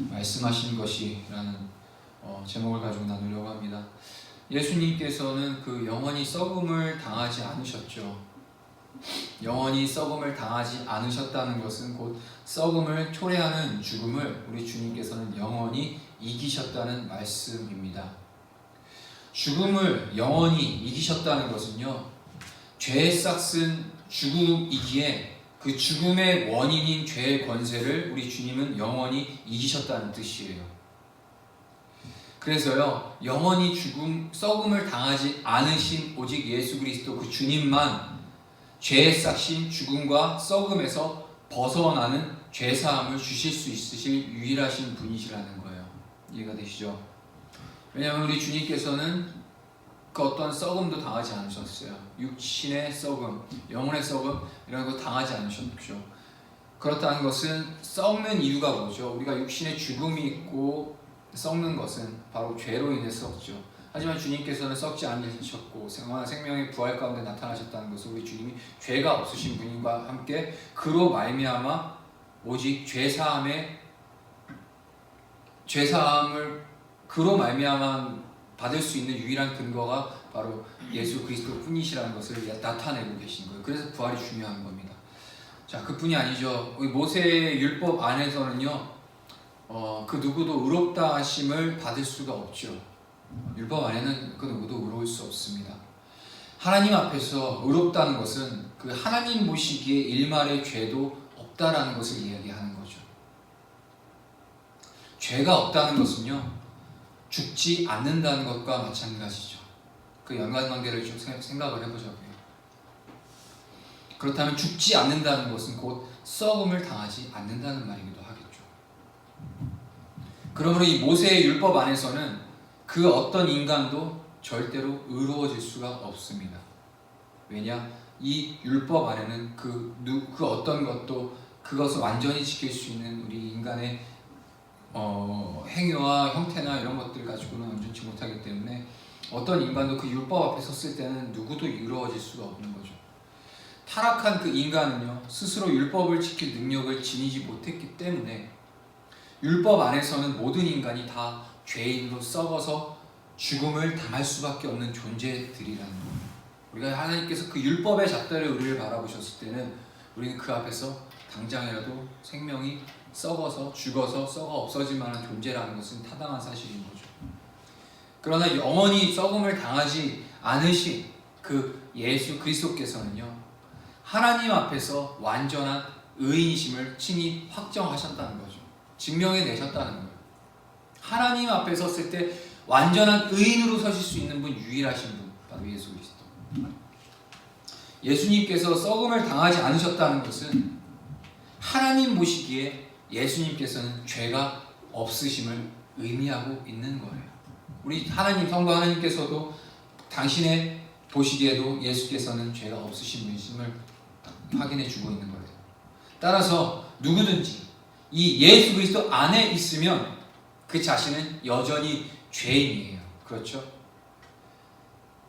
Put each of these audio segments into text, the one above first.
말씀하신 것이라는 제목을 가지고 나누려고 합니다. 예수님께서는 그 영원히 썩음을 당하지 않으셨죠. 영원히 썩음을 당하지 않으셨다는 것은 곧 썩음을 초래하는 죽음을 우리 주님께서는 영원히 이기셨다는 말씀입니다. 죽음을 영원히 이기셨다는 것은요, 죄에 싹슨 죽음이기에 그 죽음의 원인인 죄의 권세를 우리 주님은 영원히 이기셨다는 뜻이에요. 그래서요, 영원히 썩음을 당하지 않으신 오직 예수 그리스도 그 주님만 죄에 싹신 죽음과 썩음에서 벗어나는 죄사함을 주실 수 있으실 유일하신 분이시라는 거예요. 이해가 되시죠? 왜냐하면 우리 주님께서는 그 어떤 썩음도 당하지 않으셨어요. 육신의 썩음, 영혼의 썩음 이런 거 당하지 않으셨죠. 그렇다는 것은 썩는 이유가 뭐죠? 우리가 육신의 죽음이 있고 썩는 것은 바로 죄로 인해서 썩죠. 하지만 주님께서는 썩지 않으셨고 생명의 부활 가운데 나타나셨다는 것은 우리 주님이 죄가 없으신 분과 함께 그로 말미암아 오직 죄사함을 그로 말미암아 받을 수 있는 유일한 근거가 바로 예수 그리스도 뿐이시라는 것을 나타내고 계신 거예요. 그래서 부활이 중요한 겁니다. 자, 그뿐이 아니죠. 모세의 율법 안에서는요, 그 누구도 의롭다 하심을 받을 수가 없죠. 율법 안에는 그 누구도 의로울 수 없습니다. 하나님 앞에서 의롭다는 것은 그 하나님 보시기에 일말의 죄도 없다라는 것을 이야기하는 거죠. 죄가 없다는 것은요, 죽지 않는다는 것과 마찬가지죠. 그 연관관계를 좀 생각을 해보자고요. 그렇다면 죽지 않는다는 것은 곧 썩음을 당하지 않는다는 말이기도 하겠죠. 그러므로 이 모세의 율법 안에서는 그 어떤 인간도 절대로 의로워질 수가 없습니다. 왜냐? 이 율법 안에는 그 어떤 것도 그것을 완전히 지킬 수 있는 우리 인간의 행위와 형태나 이런 것들 가지고는 온전치 못하기 때문에 어떤 인간도 그 율법 앞에 섰을 때는 누구도 의로워질 수가 없는 거죠. 타락한 그 인간은요, 스스로 율법을 지킬 능력을 지니지 못했기 때문에 율법 안에서는 모든 인간이 다 죄인으로 썩어서 죽음을 당할 수밖에 없는 존재들이라는 거예요. 우리가 하나님께서 그 율법의 잣대를 우리를 바라보셨을 때는 우리는 그 앞에서 당장이라도 생명이 썩어서 죽어서 썩어 없어질 만한 존재라는 것은 타당한 사실인 거죠. 그러나 영원히 썩음을 당하지 않으신 그 예수 그리스도께서는요, 하나님 앞에서 완전한 의인이심을 친히 확정하셨다는 거죠. 증명해내셨다는 거예요. 하나님 앞에 섰을 때 완전한 의인으로 서실 수 있는 분, 유일하신 분, 바로 예수 그리스도. 예수님께서 썩음을 당하지 않으셨다는 것은 하나님 보시기에 예수님께서는 죄가 없으심을 의미하고 있는 거예요. 우리 하나님, 성부 하나님께서도 당신의 보시기에도 예수께서는 죄가 없으신 분이심을 확인해 주고 있는 거예요. 따라서 누구든지 이 예수 그리스도 안에 있으면 그 자신은 여전히 죄인이에요. 그렇죠?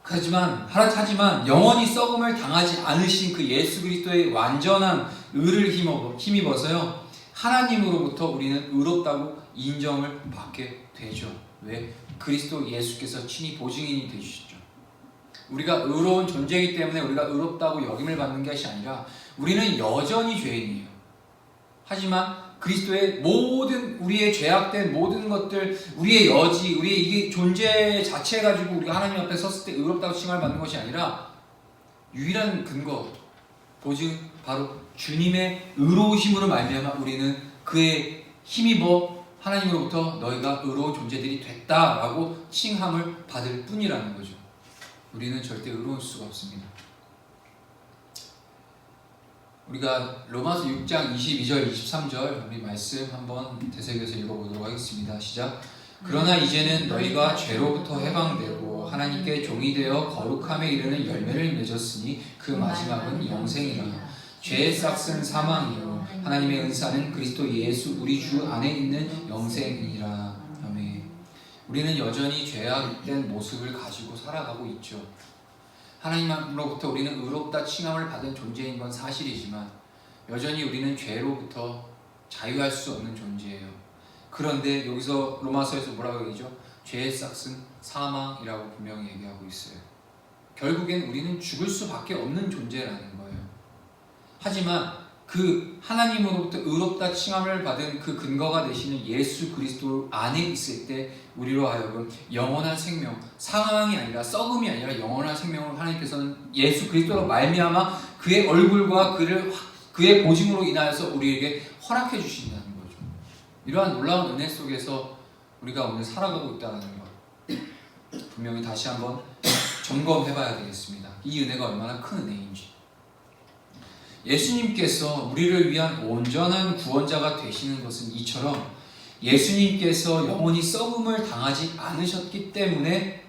하지만 영원히 썩음을 당하지 않으신 그 예수 그리스도의 완전한 의를 힘입어서요, 하나님으로부터 우리는 의롭다고 인정을 받게 되죠. 왜? 그리스도 예수께서 친히 보증인이 되주셨죠. 우리가 의로운 존재이기 때문에 우리가 의롭다고 여김을 받는 것이 아니라 우리는 여전히 죄인이에요. 하지만 그리스도의 모든 우리의 죄악된 모든 것들, 우리의 여지, 우리의 이게 존재 자체 가지고 우리가 하나님 앞에 섰을 때 의롭다고 칭함을 받는 것이 아니라 유일한 근거, 보증, 바로 주님의 의로우심으로 말미암아 우리는 그의 힘입어 하나님으로부터 너희가 의로운 존재들이 됐다라고 칭함을 받을 뿐이라는 거죠. 우리는 절대 의로울 수가 없습니다. 우리가 로마서 6장 22절 23절 우리 말씀 한번 되새겨서 읽어보도록 하겠습니다. 시작. 그러나 이제는 너희가 죄로부터 해방되고 하나님께 종이 되어 거룩함에 이르는 열매를 맺었으니 그 마지막은 영생이라. 죄의 싹은 사망이요 하나님의 은사는 그리스도 예수 우리 주 안에 있는 영생이라. 아멘. 우리는 여전히 죄악된 모습을 가지고 살아가고 있죠. 하나님으로부터 우리는 의롭다 칭함을 받은 존재인 건 사실이지만 여전히 우리는 죄로부터 자유할 수 없는 존재예요. 그런데 여기서 로마서에서 뭐라고 얘기죠? 죄의 싹은 사망이라고 분명히 얘기하고 있어요. 결국엔 우리는 죽을 수밖에 없는 존재라는 거예요. 하지만 그 하나님으로부터 의롭다 칭함을 받은 그 근거가 되시는 예수 그리스도 안에 있을 때 우리로 하여금 영원한 생명, 사망이 아니라 썩음이 아니라 영원한 생명을 하나님께서는 예수 그리스도로 말미암아 그의 얼굴과 그의 보증으로 인하여서 우리에게 허락해 주신다는 거죠. 이러한 놀라운 은혜 속에서 우리가 오늘 살아가고 있다는 것 분명히 다시 한번 점검해 봐야 되겠습니다. 이 은혜가 얼마나 큰 은혜인지. 예수님께서 우리를 위한 온전한 구원자가 되시는 것은 이처럼 예수님께서 영원히 썩음을 당하지 않으셨기 때문에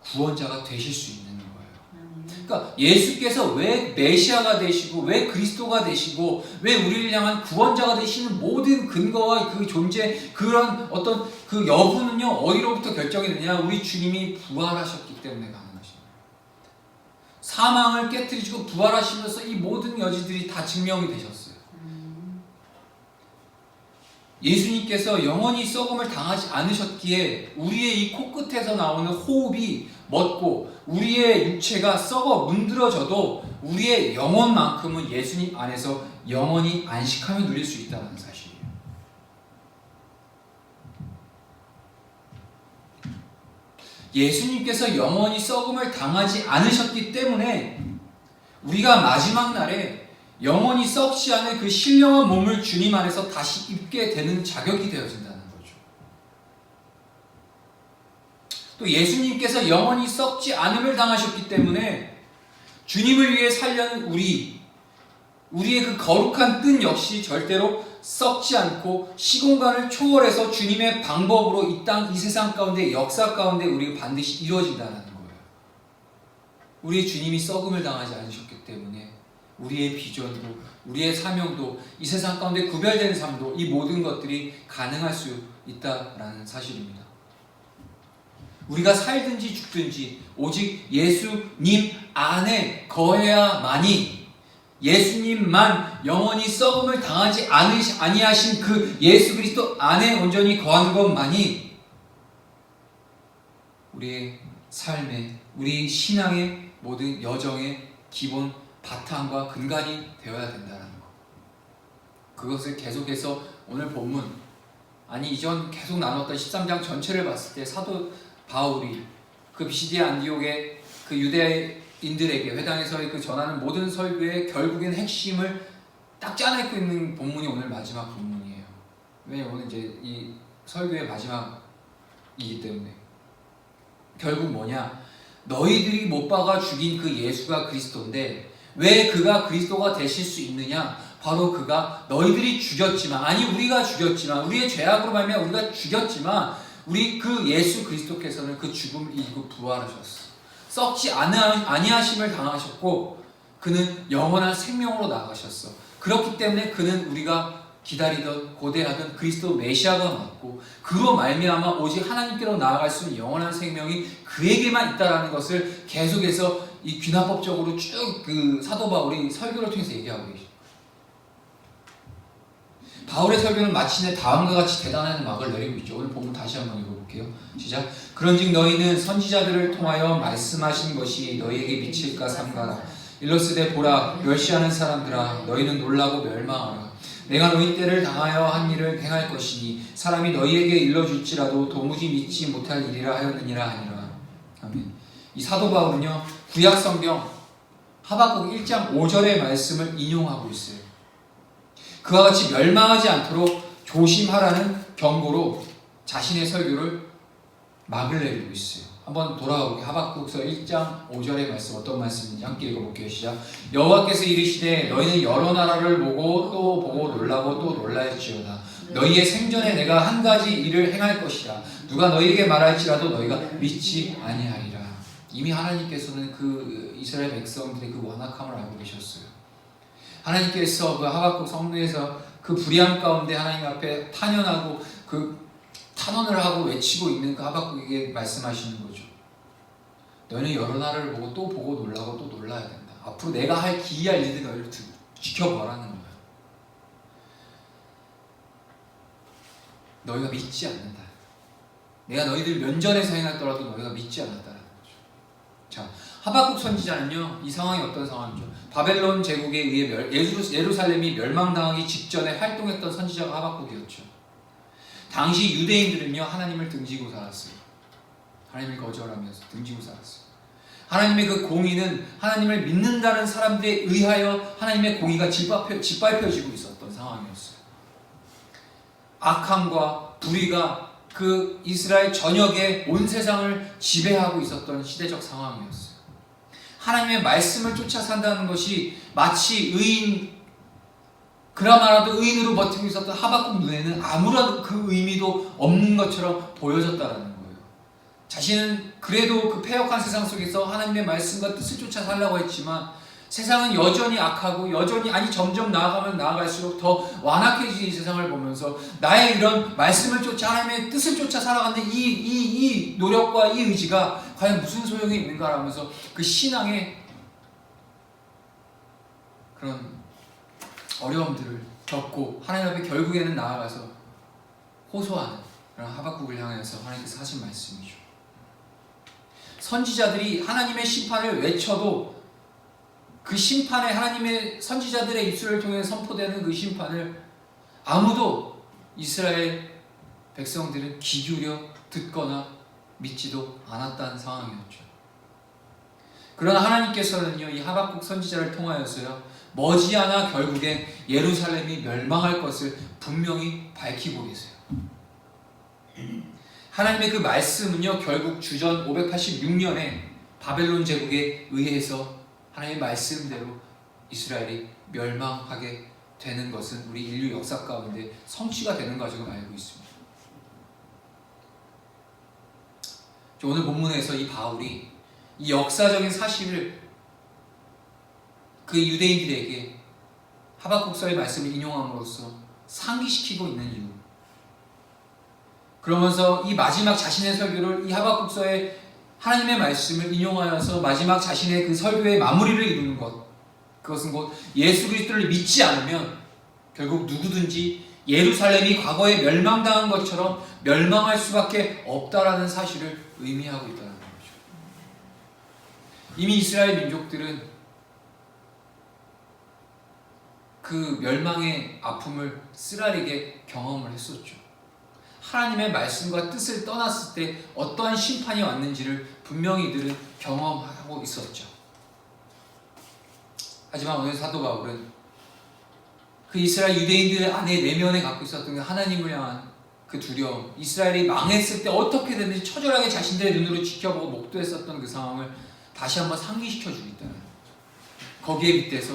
구원자가 되실 수 있는 거예요. 그러니까 예수께서 왜 메시아가 되시고 왜 그리스도가 되시고 왜 우리를 향한 구원자가 되시는 모든 근거와 그 존재 그런 어떤 그 여부는요 어디로부터 결정이 되냐? 우리 주님이 부활하셨기 때문에 가는 것입니다. 사망을 깨뜨리시고 부활하시면서 이 모든 여지들이 다 증명이 되셨어요. 예수님께서 영원히 썩음을 당하지 않으셨기에 우리의 이 코끝에서 나오는 호흡이 멎고 우리의 육체가 썩어 문드러져도 우리의 영혼만큼은 예수님 안에서 영원히 안식하며 누릴 수 있다는 사실이에요. 예수님께서 영원히 썩음을 당하지 않으셨기 때문에 우리가 마지막 날에 영원히 썩지 않은 그 신령한 몸을 주님 안에서 다시 입게 되는 자격이 되어진다는 거죠. 또 예수님께서 영원히 썩지 않음을 당하셨기 때문에 주님을 위해 살려는 우리의 그 거룩한 뜬 역시 절대로 썩지 않고 시공간을 초월해서 주님의 방법으로 이 땅, 이 세상 가운데 역사 가운데 우리가 반드시 이루어진다는 거예요. 우리 주님이 썩음을 당하지 않으셨기 때문에 우리의 비전도 우리의 사명도 이 세상 가운데 구별된 삶도 이 모든 것들이 가능할 수 있다라는 사실입니다. 우리가 살든지 죽든지 오직 예수님 안에 거해야만이 예수님만 영원히 썩음을 당하지 아니하신 그 예수 그리스도 안에 온전히 거하는 것만이 우리의 삶의 우리 신앙의 모든 여정의 기본 바탕과 근간이 되어야 된다는 것. 그것을 계속해서 오늘 본문 이전 계속 나눴던 13장 전체를 봤을 때 사도 바울이 그 비시디아 안디옥의 그 유대인들에게 회당에서 그 전하는 모든 설교의 결국엔 핵심을 딱 짜내고 있는 본문이 오늘 마지막 본문이에요. 왜냐면 오늘 이제 이 설교의 마지막이기 때문에 결국 뭐냐? 너희들이 못 박아 죽인 그 예수가 그리스도인데 왜 그가 그리스도가 되실 수 있느냐? 바로 그가 너희들이 죽였지만 우리가 죽였지만 우리의 죄악으로 말미암아 우리가 죽였지만 우리 그 예수 그리스도께서는 그 죽음을 이기고 부활하셨어. 썩지 아니하심을 당하셨고 그는 영원한 생명으로 나가셨어. 그렇기 때문에 그는 우리가 기다리던 고대하던 그리스도 메시아가 맞고 그로 말미암아 오직 하나님께로 나아갈 수 있는 영원한 생명이 그에게만 있다라는 것을 계속해서 이 귀납법적으로 쭉 그 사도 바울이 설교를 통해서 얘기하고 계십니다. 바울의 설교는 마침내 다음과 같이 대단한 막을 내리고 있죠. 오늘 본문 다시 한번 읽어볼게요. 시작. 그런즉 너희는 선지자들을 통하여 말씀하신 것이 너희에게 미칠까 삼가라. 일러스되 보라 멸시하는 사람들아 너희는 놀라고 멸망하라. 내가 너희 때를 당하여 한 일을 행할 것이니 사람이 너희에게 일러줄지라도 도무지 믿지 못할 일이라 하였느니라 하니라. 아멘. 이 사도 바울은요 구약 성경 하박국 1장 5절의 말씀을 인용하고 있어요. 그와 같이 멸망하지 않도록 조심하라는 경고로 자신의 설교를 막을 내리고 있어요. 한번 돌아가볼게요. 하박국서 1장 5절의 말씀 어떤 말씀인지 함께 읽어볼게요. 시작. 여호와께서 이르시되 너희는 여러 나라를 보고 또 보고 놀라고 또 놀랄지어다. 너희의 생전에 내가 한 가지 일을 행할 것이라. 누가 너희에게 말할지라도 너희가 믿지 아니하리라. 이미 하나님께서는 그 이스라엘 백성들의 그 완악함을 알고 계셨어요. 하나님께서 그 하박국 성문에서 그 불의함 가운데 하나님 앞에 탄원하고 그 탄원을 하고 외치고 있는 그 하박국에게 말씀하시는 거죠. 너희는 여러 나라를 보고 또 보고 놀라고 또 놀라야 된다. 앞으로 내가 할 기이할 일들 너희를 지켜보라는 거예요. 너희가 믿지 않는다. 내가 너희들 면전에서 행하더라도 너희가 믿지 않았다는 거죠. 자, 하박국 선지자는요, 이 상황이 어떤 상황이죠? 바벨론 제국에 의해 예루살렘이 멸망당하기 직전에 활동했던 선지자가 하박국이었죠. 당시 유대인들은요, 하나님을 등지고 살았어요. 하나님을 거절하면서 등지고 살았어요. 하나님의 그 공의는 하나님을 믿는다는 사람들에 의하여 하나님의 공의가 짓밟혀지고 있었던 상황이었어요. 악함과 불의가 그 이스라엘 전역의 온 세상을 지배하고 있었던 시대적 상황이었어요. 하나님의 말씀을 쫓아 산다는 것이 마치 그나마라도 의인으로 버티고 있었던 하박국 눈에는 아무런 그 의미도 없는 것처럼 보여졌다는 거예요. 자신은 그래도 그 패역한 세상 속에서 하나님의 말씀과 뜻을 쫓아 살라고 했지만 세상은 여전히 악하고 점점 나아가면 나아갈수록 더 완악해지는 이 세상을 보면서 나의 이런 말씀을 쫓아 하나님의 뜻을 쫓아 살아가는 이 노력과 이 의지가 과연 무슨 소용이 있는가라면서 그 신앙의 그런 어려움들을 겪고 하나님 앞에 결국에는 나아가서 호소하는 그런 하박국을 향해서 하나님께서 하신 말씀이죠. 선지자들이 하나님의 심판을 외쳐도 그 심판에 하나님의 선지자들의 입술을 통해 선포되는 그 심판을 아무도 이스라엘 백성들은 귀 기울여 듣거나 믿지도 않았다는 상황이었죠. 그러나 하나님께서는요, 이 하박국 선지자를 통하여서요, 머지않아 결국엔 예루살렘이 멸망할 것을 분명히 밝히고 계세요. 하나님의 그 말씀은요, 결국 주전 586년에 바벨론 제국에 의해서 하나님의 말씀대로 이스라엘이 멸망하게 되는 것은 우리 인류 역사 가운데 성취가 되는 것으로 알고 있습니다. 오늘 본문에서 이 바울이 이 역사적인 사실을 그 유대인들에게 하박국서의 말씀을 인용함으로써 상기시키고 있는 이유, 그러면서 이 마지막 자신의 설교를 이 하박국서의 하나님의 말씀을 인용하여서 마지막 자신의 그 설교의 마무리를 이루는 것, 그것은 곧 예수 그리스도를 믿지 않으면 결국 누구든지 예루살렘이 과거에 멸망당한 것처럼 멸망할 수밖에 없다라는 사실을 의미하고 있다는 거죠. 이미 이스라엘 민족들은 그 멸망의 아픔을 쓰라리게 경험을 했었죠. 하나님의 말씀과 뜻을 떠났을 때 어떠한 심판이 왔는지를 분명히 이들은 경험하고 있었죠. 하지만 오늘 사도 바울은 그 이스라엘 유대인들 안에 내면에 갖고 있었던 그 하나님을 향한 그 두려움, 이스라엘이 망했을 때 어떻게 됐는지 처절하게 자신들의 눈으로 지켜보고 목도했었던 그 상황을 다시 한번 상기시켜 주겠다는 거죠. 거기에 빗대서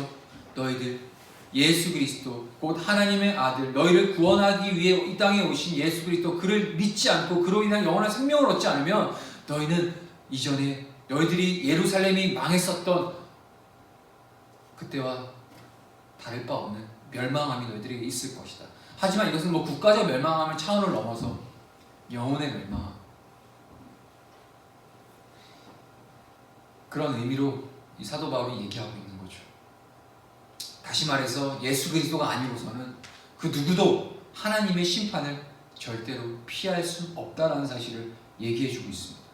너희들 예수 그리스도 곧 하나님의 아들, 너희를 구원하기 위해 이 땅에 오신 예수 그리스도, 그를 믿지 않고 그로 인한 영원한 생명을 얻지 않으면 너희는 이전에 너희들이 예루살렘이 망했었던 그때와 다를 바 없는 멸망함이 너희들에게 있을 것이다. 하지만 이것은 국가적 멸망함을 차원을 넘어서 영혼의 멸망함, 그런 의미로 이 사도 바울이 얘기하고 있는 거죠. 다시 말해서 예수 그리스도가 아니고서는 그 누구도 하나님의 심판을 절대로 피할 수 없다라는 사실을 얘기해주고 있습니다.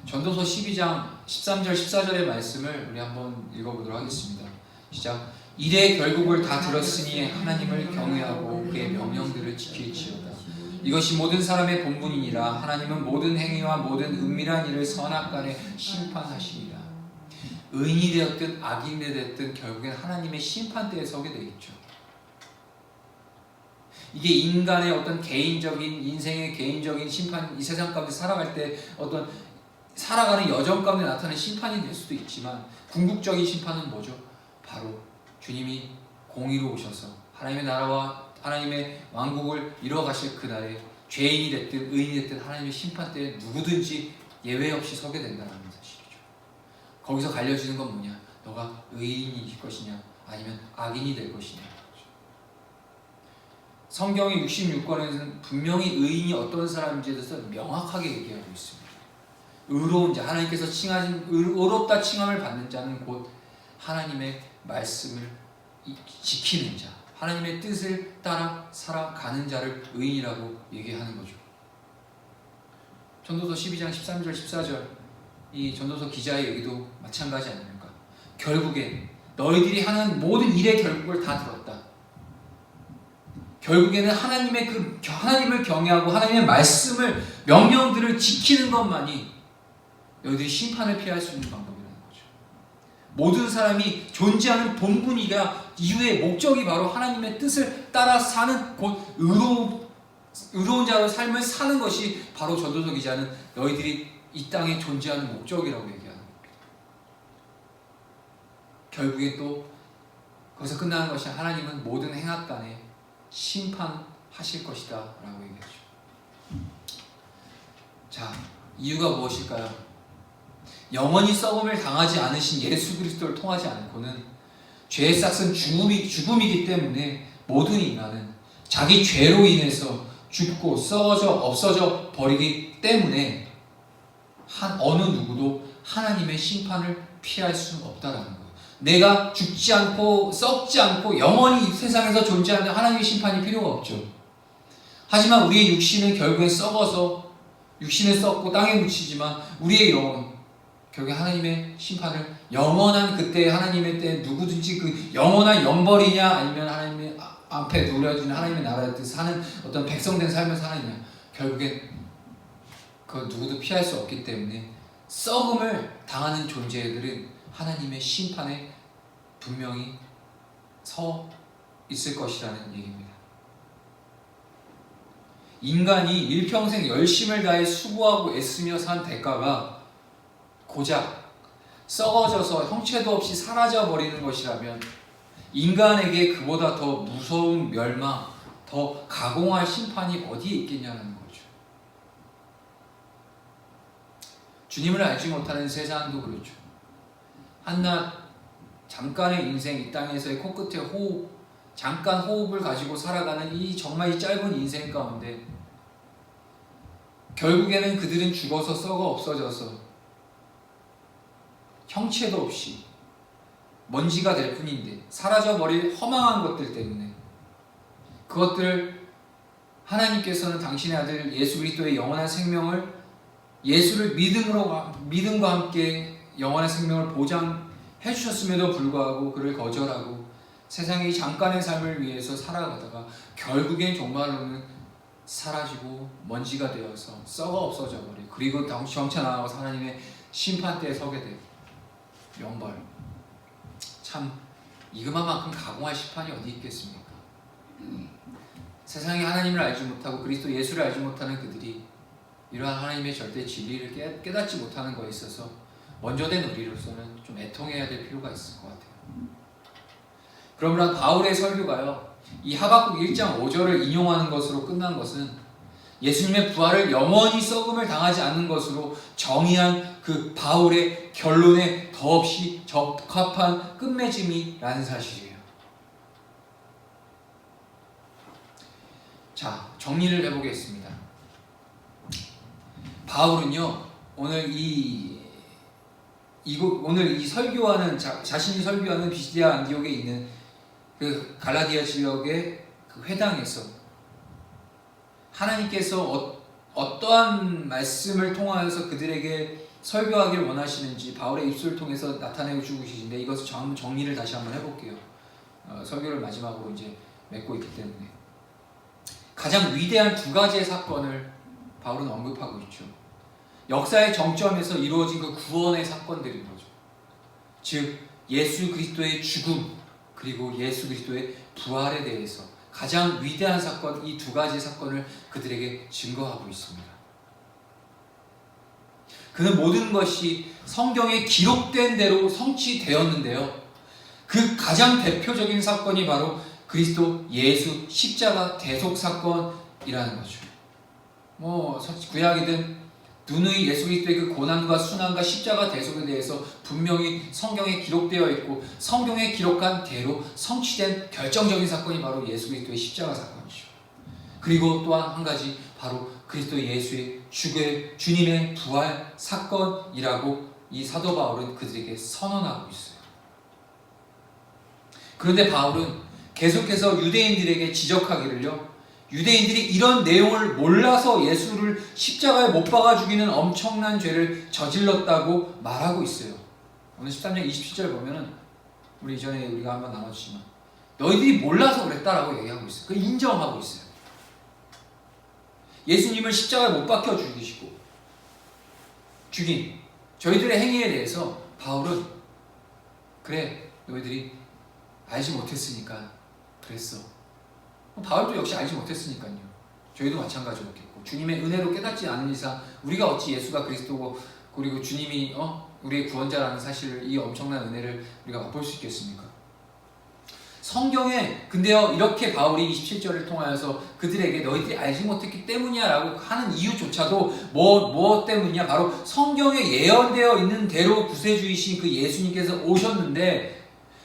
전도서 12장 13절 14절의 말씀을 우리 한번 읽어보도록 하겠습니다. 시작. 이래 결국을 다 들었으니 하나님을 경외하고 그의 명령들을 지킬지어다. 이것이 모든 사람의 본분이니라. 하나님은 모든 행위와 모든 은밀한 일을 선악간에 심판하시니라. 의인이 되었든 악인이 되었든 결국엔 하나님의 심판대에 서게 되겠죠. 이게 인간의 어떤 개인적인 인생의 개인적인 심판, 이 세상 가운데 살아갈 때 어떤 살아가는 여정 가운데 나타나는 심판이 될 수도 있지만, 궁극적인 심판은 뭐죠? 바로 주님이 공의로 오셔서 하나님의 나라와 하나님의 왕국을 이루어 가실 그날에 죄인이 됐든 의인이 됐든 하나님의 심판대에 누구든지 예외 없이 서게 된다는 사실이죠. 거기서 갈려지는 건 뭐냐? 너가 의인이 될 것이냐 아니면 악인이 될 것이냐. 성경의 66권에는 분명히 의인이 어떤 사람인지에 대해서 명확하게 얘기하고 있습니다. 의로운 자, 하나님께서 칭하신 의롭다 칭함을 받는 자는 곧 하나님의 말씀을 지키는 자, 하나님의 뜻을 따라 살아가는 자를 의인이라고 얘기하는 거죠. 전도서 12장 13절 14절 이 전도서 기자의 얘기도 마찬가지 아닙니까? 결국에 너희들이 하는 모든 일의 결국을 다 들었다. 결국에는 하나님을 경외하고 하나님의 말씀을 명령들을 지키는 것만이 너희들이 심판을 피할 수 있는 방법이라는 거죠. 모든 사람이 존재하는 본분이가 이유의 목적이 바로 하나님의 뜻을 따라 사는 곧 의로운 자로 삶을 사는 것이 바로 전도서 기자는 너희들이 이 땅에 존재하는 목적이라고 얘기하는 겁니다. 결국에 또 거기서 끝나는 것이 하나님은 모든 행악간에 심판하실 것이다 라고 얘기하죠. 자, 이유가 무엇일까요? 영원히 썩음을 당하지 않으신 예수 그리스도를 통하지 않고는 죄의 싹은 죽음이기 때문에 모든 인간은 자기 죄로 인해서 죽고 썩어져 없어져 버리기 때문에 어느 누구도 하나님의 심판을 피할 수 없다라는 거예요. 내가 죽지 않고 썩지 않고 영원히 이 세상에서 존재하는 하나님의 심판이 필요가 없죠. 하지만 우리의 육신은 결국엔 썩어서 육신은 썩고 땅에 묻히지만 우리의 영혼 결국에 하나님의 심판을 영원한 그때 하나님의 때 누구든지 그 영원한 영벌이냐 아니면 하나님의 앞에 누려지는 하나님의 나라의 뜻 사는 어떤 백성된 삶을 사느냐 결국엔 그 누구도 피할 수 없기 때문에 썩음을 당하는 존재들은 하나님의 심판에 분명히 서 있을 것이라는 얘기입니다. 인간이 일평생 열심을 다해 수고하고 애쓰며 산 대가가 고작 썩어져서 형체도 없이 사라져버리는 것이라면 인간에게 그보다 더 무서운 멸망, 더 가공할 심판이 어디에 있겠냐는 거죠. 주님을 알지 못하는 세상도 그렇죠. 한낱 잠깐의 인생, 이 땅에서의 코끝의 호흡, 잠깐 호흡을 가지고 살아가는 이 정말 이 짧은 인생 가운데 결국에는 그들은 죽어서 썩어 없어져서 형체도 없이 먼지가 될 뿐인데 사라져버릴 허망한 것들 때문에 그것들을 하나님께서는 당신의 아들 예수 그리스도의 영원한 생명을 예수를 믿음과 함께 영원한 생명을 보장해 주셨음에도 불구하고 그를 거절하고 세상의 잠깐의 삶을 위해서 살아가다가 결국엔 정말로는 사라지고 먼지가 되어서 썩어 없어져 버리고 그리고 정차 나아가서 하나님의 심판대에 서게 돼요. 영벌. 참 이것만큼 가공할 심판이 어디 있겠습니까? 세상에 하나님을 알지 못하고 그리스도 예수를 알지 못하는 그들이 이러한 하나님의 절대 진리를 깨닫지 못하는 것에 있어서 먼저 된 우리로서는 좀 애통해야 될 필요가 있을 것 같아요. 그러므로 바울의 설교가요, 이 하박국 1장 5절을 인용하는 것으로 끝난 것은 예수님의 부활을 영원히 썩음을 당하지 않는 것으로 정의한 그 바울의 결론에 더없이 적합한 끝맺음이라는 사실이에요. 자, 정리를 해보겠습니다. 바울은요, 오늘 이 설교하는 자신이 설교하는 비시디아 안디옥에 있는 그 갈라디아 지역의 그 회당에서 하나님께서 어떠한 말씀을 통하여서 그들에게 설교하기를 원하시는지 바울의 입술을 통해서 나타내고 주고 계신데 이것을 정리를 다시 한번 해볼게요. 설교를 마지막으로 이제 맺고 있기 때문에 가장 위대한 두 가지의 사건을 바울은 언급하고 있죠. 역사의 정점에서 이루어진 그 구원의 사건들인 거죠. 즉 예수 그리스도의 죽음 그리고 예수 그리스도의 부활에 대해서 가장 위대한 사건, 이 두 가지 사건을 그들에게 증거하고 있습니다. 그는 모든 것이 성경에 기록된 대로 성취되었는데요. 그 가장 대표적인 사건이 바로 그리스도 예수 십자가 대속 사건이라는 거죠. 구약이든 누누이 예수 그리스도의 그 고난과 순환과 십자가 대속에 대해서 분명히 성경에 기록되어 있고 성경에 기록한 대로 성취된 결정적인 사건이 바로 예수 그리스도의 십자가 사건이죠. 그리고 또한 한 가지 바로 그리스도 예수의 주님의 부활 사건이라고 이 사도 바울은 그들에게 선언하고 있어요. 그런데 바울은 계속해서 유대인들에게 지적하기를요, 유대인들이 이런 내용을 몰라서 예수를 십자가에 못 박아 죽이는 엄청난 죄를 저질렀다고 말하고 있어요. 오늘 13장 27절 보면은 우리 이전에 우리가 한번 나눴지만 너희들이 몰라서 그랬다라고 얘기하고 있어요. 그 인정하고 있어요. 예수님을 십자가에 못 박혀 죽인 저희들의 행위에 대해서 바울은 그래 너희들이 알지 못했으니까 그랬어. 바울도 역시 알지 못했으니까요. 저희도 마찬가지였겠고 주님의 은혜로 깨닫지 않은 이상 우리가 어찌 예수가 그리스도고 그리고 주님이 우리의 구원자라는 사실을 이 엄청난 은혜를 우리가 맛볼 수 있겠습니까? 성경에 근데요 이렇게 바울이 27절을 통하여서 그들에게 너희들이 알지 못했기 때문이야 라고 하는 이유조차도 뭐 때문이냐, 바로 성경에 예언되어 있는 대로 구세주이신 그 예수님께서 오셨는데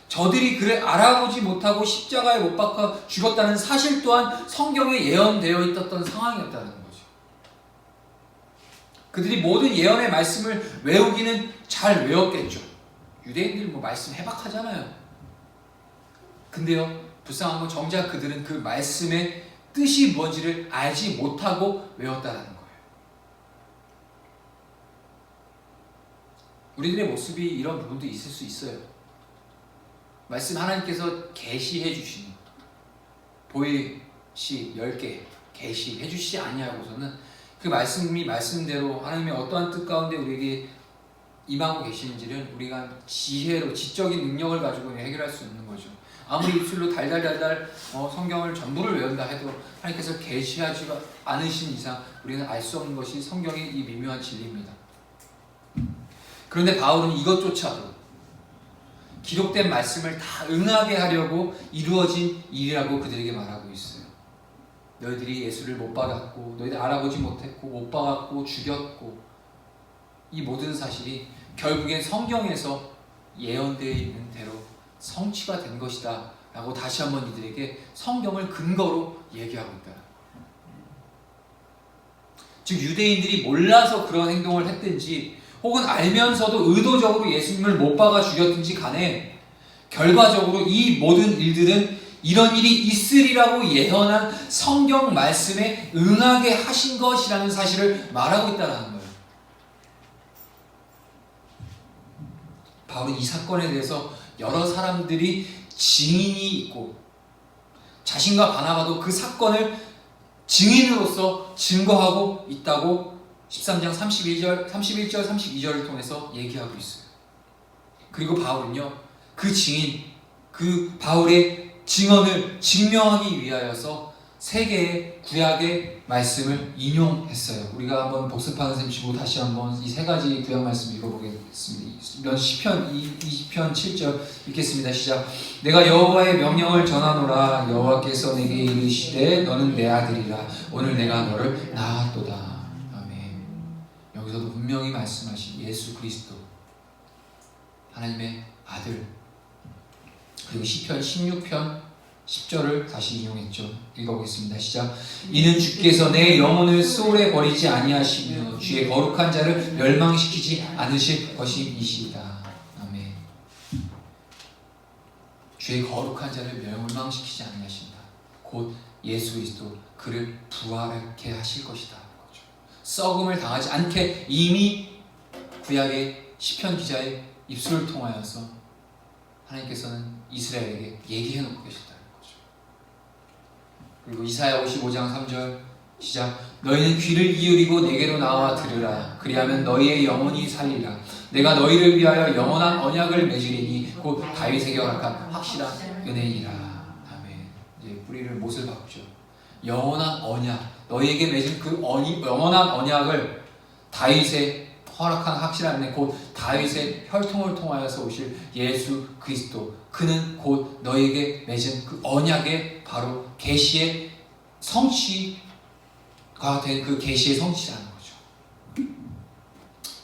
저들이 그를 알아보지 못하고 십자가에 못 박아 죽었다는 사실 또한 성경에 예언되어 있었던 상황이었다는 거죠. 그들이 모든 예언의 말씀을 외우기는 잘 외웠겠죠. 유대인들 말씀 해박하잖아요. 근데요 불쌍한 건 정작 그들은 그 말씀의 뜻이 뭔지를 알지 못하고 외웠다는 거예요. 우리들의 모습이 이런 부분도 있을 수 있어요. 말씀 하나님께서 계시해 주신 보혜시 10개 계시해 주시지 아니하고서는 그 말씀이 말씀대로 하나님의 어떠한 뜻 가운데 우리에게 임하고 계시는지를 우리가 지혜로 지적인 능력을 가지고 해결할 수 없는 거죠. 아무리 입술로 달달달달 성경을 전부를 외운다 해도 하나님께서 계시하지 않으신 이상 우리는 알 수 없는 것이 성경의 이 미묘한 진리입니다. 그런데 바울은 이것조차도 기록된 말씀을 다 응하게 하려고 이루어진 일이라고 그들에게 말하고 있어요. 너희들이 예수를 못 박았고 너희들 알아보지 못했고 못 박았고 죽였고 이 모든 사실이 결국엔 성경에서 예언되어 있는 대로 성취가 된 것이다 라고 다시 한번 이들에게 성경을 근거로 얘기하고 있다. 즉 유대인들이 몰라서 그런 행동을 했든지 혹은 알면서도 의도적으로 예수님을 못 박아 죽였든지 간에 결과적으로 이 모든 일들은 이런 일이 있으리라고 예언한 성경 말씀에 응하게 하신 것이라는 사실을 말하고 있다는 거예요. 바울은 이 사건에 대해서 여러 사람들이 증인이 있고 자신과 바나바도 그 사건을 증인으로서 증거하고 있다고 13장 31절, 32절을 통해서 얘기하고 있어요. 그리고 바울은요, 그 증인, 그 바울의 증언을 증명하기 위하여서 세 개의 구약의 말씀을 인용했어요. 우리가 한번 복습하는 셈 치고 다시 한번 이 세 가지 구약 말씀 읽어보겠습니다. 시편 20편 7절 읽겠습니다. 시작. 내가 여호와의 명령을 전하노라. 여호와께서 내게 이르시되 너는 내 아들이라. 오늘 내가 너를 낳았도다. 아멘. 여기서도 분명히 말씀하신 예수 그리스도, 하나님의 아들. 그리고 시편 16편 10절을 다시 인용했죠. 읽어보겠습니다. 시작. 이는 주께서 내 영혼을 소홀에 버리지 아니하시며 주의 거룩한 자를 멸망시키지 않으실 것이니시다. 아멘. 주의 거룩한 자를 멸망시키지 아니하신다. 곧 예수 그리스도 그를 부활하게 하실 것이다. 썩음을 당하지 않게 이미 구약의 시편 기자의 입술을 통하여서 하나님께서는 이스라엘에게 얘기해 놓고 계셨다. 그리고 이사야 55장 3절 시작. 너희는 귀를 기울이고 내게로 나와 들으라. 그리하면 너희의 영혼이 살리라. 내가 너희를 위하여 영원한 언약을 맺으리니 곧 다윗에게 허락한 확실한 은혜이라. 아멘. 이제 뿌리를 못을 박죠. 영원한 언약, 너희에게 맺은 그 영원한 언약을 다윗의 허락한 확실한 은혜, 곧 다윗의 혈통을 통하여서 오실 예수 그리스도, 그는 곧 너희에게 맺은 그 언약의 바로 계시의 성취가 된 그 계시의 성취라는 거죠.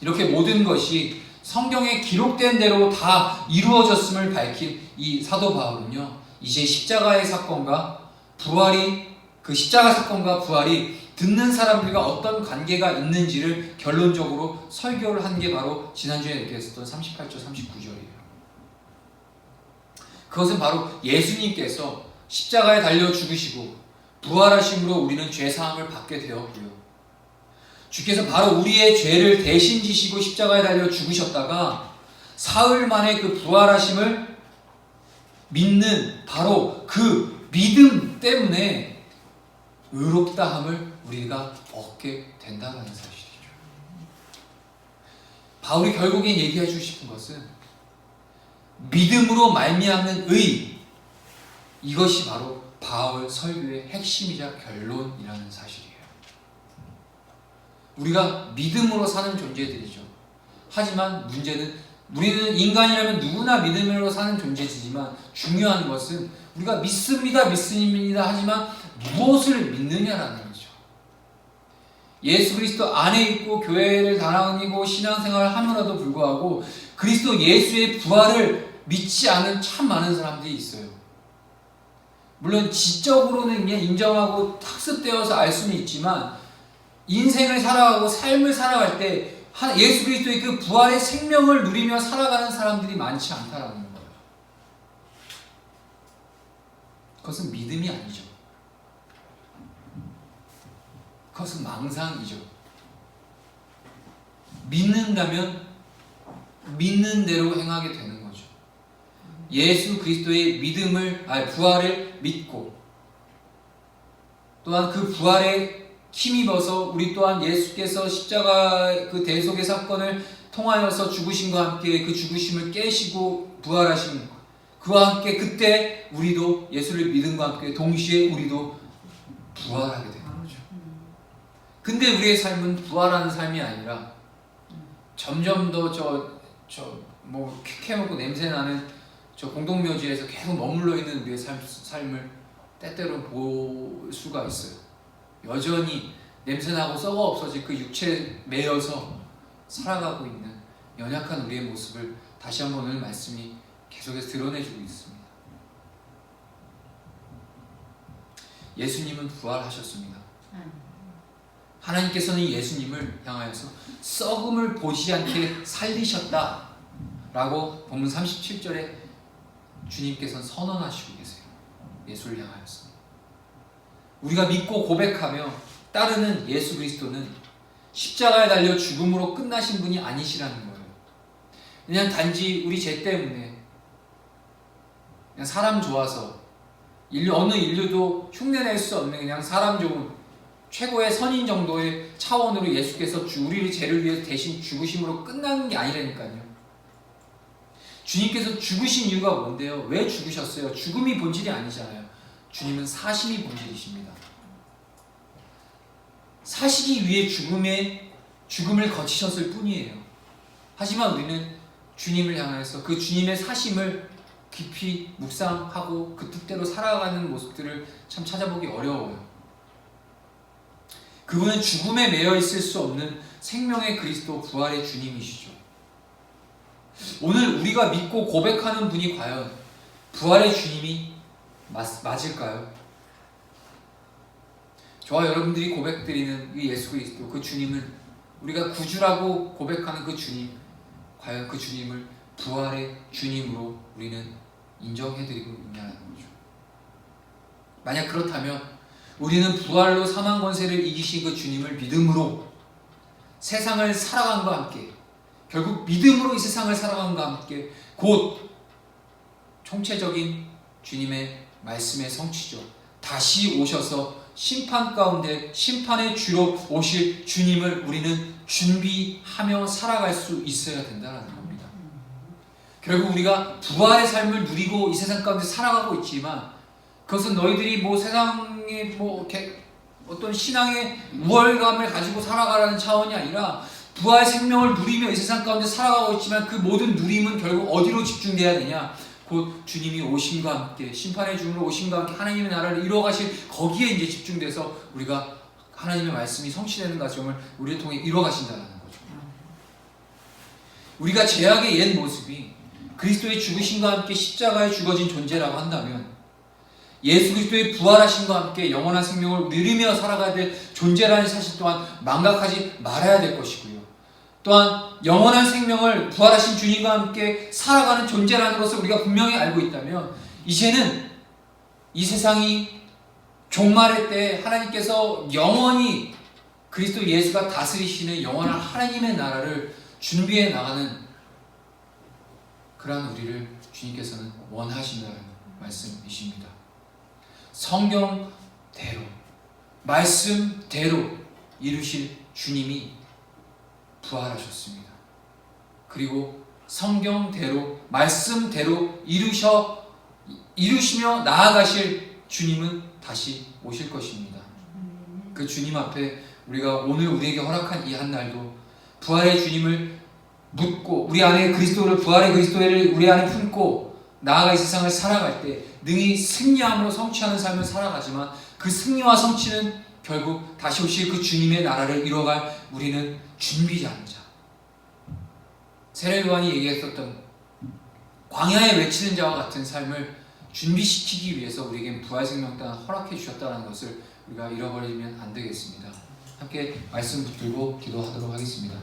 이렇게 모든 것이 성경에 기록된 대로 다 이루어졌음을 밝힌 이 사도 바울은요, 이제 십자가의 사건과 부활이, 그 십자가 사건과 부활이 듣는 사람들과 어떤 관계가 있는지를 결론적으로 설교를 한 게 바로 지난주에 얘기했었던 38절 39절이에요. 그것은 바로 예수님께서 십자가에 달려 죽으시고 부활하심으로 우리는 죄사함을 받게 되었고요. 주께서 바로 우리의 죄를 대신 지시고 십자가에 달려 죽으셨다가 사흘 만에 그 부활하심을 믿는 바로 그 믿음 때문에 의롭다함을 우리가 얻게 된다는 사실이죠. 바울이 결국엔 얘기해 주고 싶은 것은 믿음으로 말미암는 의, 이것이 바로 바울 설교의 핵심이자 결론이라는 사실이에요. 우리가 믿음으로 사는 존재들이죠. 하지만 문제는 우리는 인간이라면 누구나 믿음으로 사는 존재지만 중요한 것은 우리가 믿습니다 하지만 무엇을 믿느냐라는 거죠. 예수 그리스도 안에 있고 교회를 다니고 신앙생활을 하면서도 불구하고 그리스도 예수의 부활을 믿지 않은 참 많은 사람들이 있어요. 물론 지적으로는 그냥 인정하고 학습되어서 알 수는 있지만 인생을 살아가고 삶을 살아갈 때 예수 그리스도의 그 부활의 생명을 누리며 살아가는 사람들이 많지 않다라는 거예요. 그것은 믿음이 아니죠. 그것은 망상이죠. 믿는다면 믿는 대로 행하게 되는 거죠. 예수 그리스도의 부활을 믿고 또한 그 부활에 힘입어서 우리 또한 예수께서 십자가 그 대속의 사건을 통하여서 죽으심과 함께 그 죽으심을 깨시고 부활하신 그와 함께 그때 우리도 예수를 믿음과 함께 동시에 우리도 부활하게 되는 거죠. 근데 우리의 삶은 부활하는 삶이 아니라 점점 더 캐먹고 냄새나는 저 공동묘지에서 계속 머물러 있는 우리의 삶을 때때로 볼 수가 있어요. 여전히 냄새나고 썩어 없어질 그 육체에 매여서 살아가고 있는 연약한 우리의 모습을 다시 한번 오늘 말씀이 계속해서 드러내주고 있습니다. 예수님은 부활하셨습니다. 하나님께서는 예수님을 향하여서 썩음을 보지 않게 살리셨다 라고 본문 37절에 주님께서는 선언하시고 계세요. 예수를 향하여서 우리가 믿고 고백하며 따르는 예수 그리스도는 십자가에 달려 죽음으로 끝나신 분이 아니시라는 거예요. 그냥 단지 우리 죄 때문에 그냥 사람 좋아서 어느 인류도 흉내낼 수 없는 그냥 사람 좋은 최고의 선인 정도의 차원으로 예수께서 우리의 죄를 위해 대신 죽으심으로 끝나는 게 아니라니까요. 주님께서 죽으신 이유가 뭔데요? 왜 죽으셨어요? 죽음이 본질이 아니잖아요. 주님은 사심이 본질이십니다. 사시기 위해 죽음을 거치셨을 뿐이에요. 하지만 우리는 주님을 향해서 그 주님의 사심을 깊이 묵상하고 그 뜻대로 살아가는 모습들을 참 찾아보기 어려워요. 그분은 죽음에 매여 있을 수 없는 생명의 그리스도 부활의 주님이시죠. 오늘 우리가 믿고 고백하는 분이 과연 부활의 주님이 맞을까요? 저와 여러분들이 고백드리는 이 예수 그리스도 그 주님을 우리가 구주라고 고백하는 그 주님, 과연 그 주님을 부활의 주님으로 우리는 인정해드리고 있냐는 거죠. 만약 그렇다면 우리는 부활로 사망 권세를 이기신 그 주님을 믿음으로 세상을 살아감과 함께 결국 믿음으로 이 세상을 살아감과 함께 곧 총체적인 주님의 말씀의 성취죠. 다시 오셔서 심판 가운데 심판의 주로 오실 주님을 우리는 준비하며 살아갈 수 있어야 된다는 겁니다. 결국 우리가 부활의 삶을 누리고 이 세상 가운데 살아가고 있지만 그것은 너희들이 세상에 어떤 신앙의 우월감을 가지고 살아가라는 차원이 아니라 부활의 생명을 누리며 이 세상 가운데 살아가고 있지만 그 모든 누림은 결국 어디로 집중돼야 되냐? 곧 주님이 오심과 함께 심판의 주님으로 오심과 함께 하나님의 나라를 이루어가실 거기에 이제 집중돼서 우리가 하나님의 말씀이 성취되는 과정을 우리를 통해 이루어가신다는 거죠. 우리가 죄악의 옛 모습이 그리스도의 죽으심과 함께 십자가에 죽어진 존재라고 한다면 예수 그리스도의 부활하심과 함께 영원한 생명을 누리며 살아가야 될 존재라는 사실 또한 망각하지 말아야 될 것이고요. 또한 영원한 생명을 부활하신 주님과 함께 살아가는 존재라는 것을 우리가 분명히 알고 있다면 이제는 이 세상이 종말의 때 하나님께서 영원히 그리스도 예수가 다스리시는 영원한 하나님의 나라를 준비해 나가는 그러한 우리를 주님께서는 원하신다는 말씀이십니다. 성경대로 말씀대로 이루실 주님이 부활하셨습니다. 그리고 성경대로 말씀대로 이루시며 나아가실 주님은 다시 오실 것입니다. 그 주님 앞에 우리가 오늘 우리에게 허락한 이 한 날도 부활의 주님을 묻고 우리 안에 그리스도를 부활의 그리스도를 우리 안에 품고 나아가 이 세상을 살아갈 때 능히 승리함으로 성취하는 삶을 살아가지만 그 승리와 성취는 결국 다시 오실 그 주님의 나라를 이뤄갈 우리는 준비자인 자. 세례 요한이 얘기했었던 광야에 외치는 자와 같은 삶을 준비시키기 위해서 우리에겐 부활생명단을 허락해 주셨다는 것을 우리가 잃어버리면 안 되겠습니다. 함께 말씀 붙들고 기도하도록 하겠습니다.